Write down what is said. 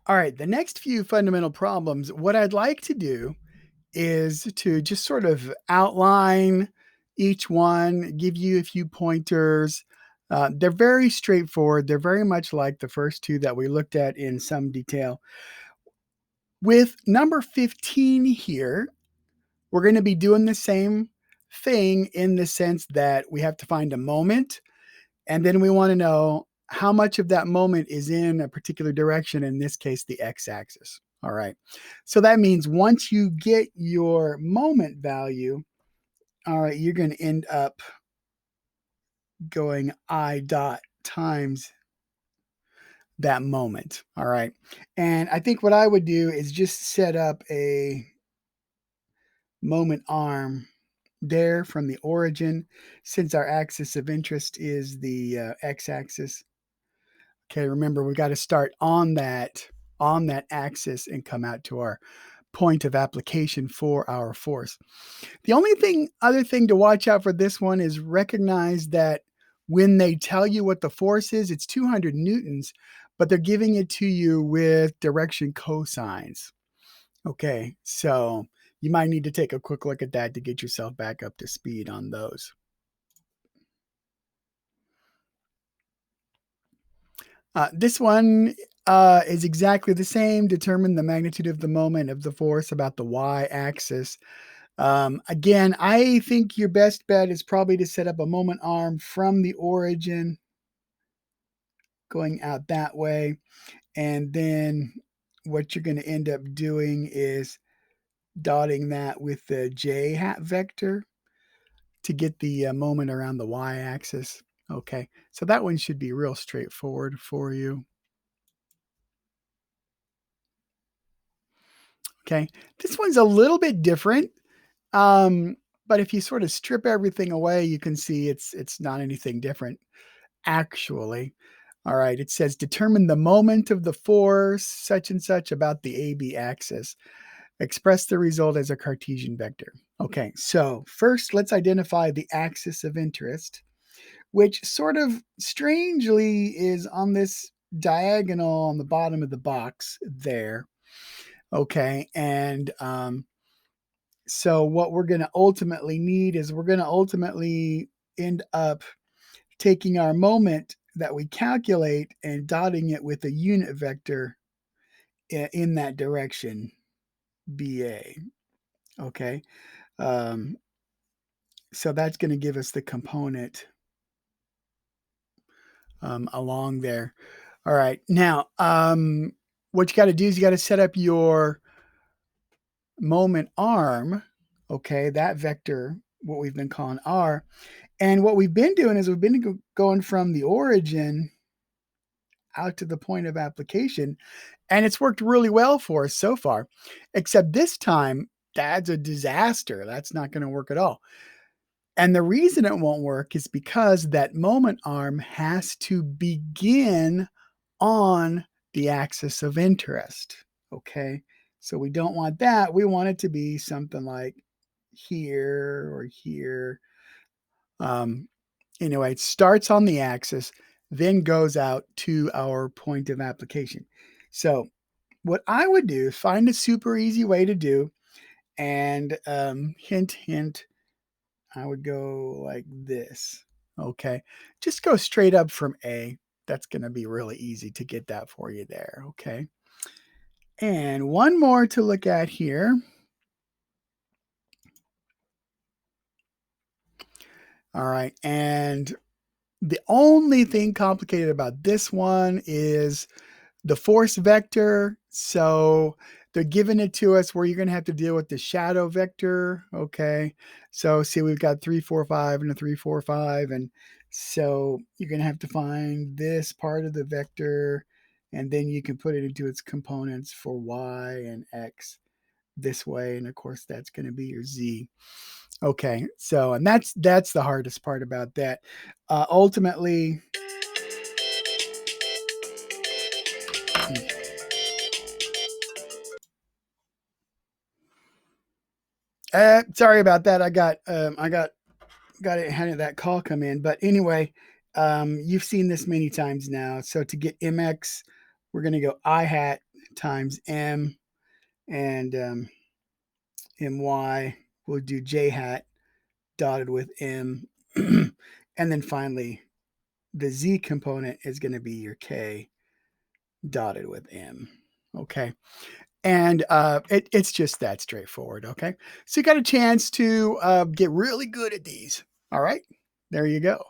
All right, the next few fundamental problems, what I'd like to do is to just sort of outline each one, give you a few pointers. They're very straightforward. They're very much like the first two that we looked at in some detail. With number 15 here, we're going to be doing the same thing in the sense that we have to find a moment, and then we want to know how much of that moment is in a particular direction, in this case, the x-axis. All right. So that means once you get your moment value, all right, you're going to end up going I dot times that moment. All right. And I think what I would do is just set up a moment arm there from the origin, since our axis of interest is the x-axis. Okay, remember we got to start on that axis and come out to our point of application for our force. The only other thing to watch out for this one is recognize that when they tell you what the force is, it's 200 newtons, but they're giving it to you with direction cosines. Okay, so you might need to take a quick look at that to get yourself back up to speed on those. This one is exactly the same. Determine the magnitude of the moment of the force about the y-axis. Again, I think your best bet is probably to set up a moment arm from the origin going out that way. And then what you're going to end up doing is dotting that with the j hat vector to get the moment around the y-axis. Okay, so that one should be real straightforward for you. Okay, this one's a little bit different, but if you sort of strip everything away, you can see it's not anything different, actually. All right, it says determine the moment of the force such and such about the AB axis. Express the result as a Cartesian vector. Okay, so first let's identify the axis of interest, which sort of strangely is on this diagonal on the bottom of the box there. Okay, and so what we're going to ultimately need is we're going to ultimately end up taking our moment that we calculate and dotting it with a unit vector in that direction, BA. Okay, um, so that's going to give us the component along there. All right, now what you got to do is you got to set up your moment arm. Okay, that vector, what we've been calling R. And what we've been doing is we've been going from the origin out to the point of application, and it's worked really well for us so far, except this time that's a disaster. That's not going to work at all. And the reason it won't work is because that moment arm has to begin on the axis of interest. Okay, so we don't want that. We want it to be something like here or here. Anyway, it starts on the axis, then goes out to our point of application. So what I would do is find a super easy way to do, and hint, hint, I would go like this. Okay, just go straight up from A. That's going to be really easy to get that for you there. Okay, and one more to look at here. All right, and the only thing complicated about this one is the force vector. So they're giving it to us where you're going to have to deal with the shadow vector. Okay. So see, we've got 3, 4, 5 and a 3, 4, 5. And so you're going to have to find this part of the vector, and then you can put it into its components for y and x this way. And of course, that's going to be your z. Okay. So, and that's the hardest part about that. Ultimately, sorry about that. I got it, had that call come in. But anyway, you've seen this many times now. So to get mx, we're going to go I hat times m, and my, we'll do j hat dotted with m. And then finally, the z component is going to be your k dotted with m. Okay. And it's just that straightforward. Okay. So you got a chance to get really good at these. All right. There you go.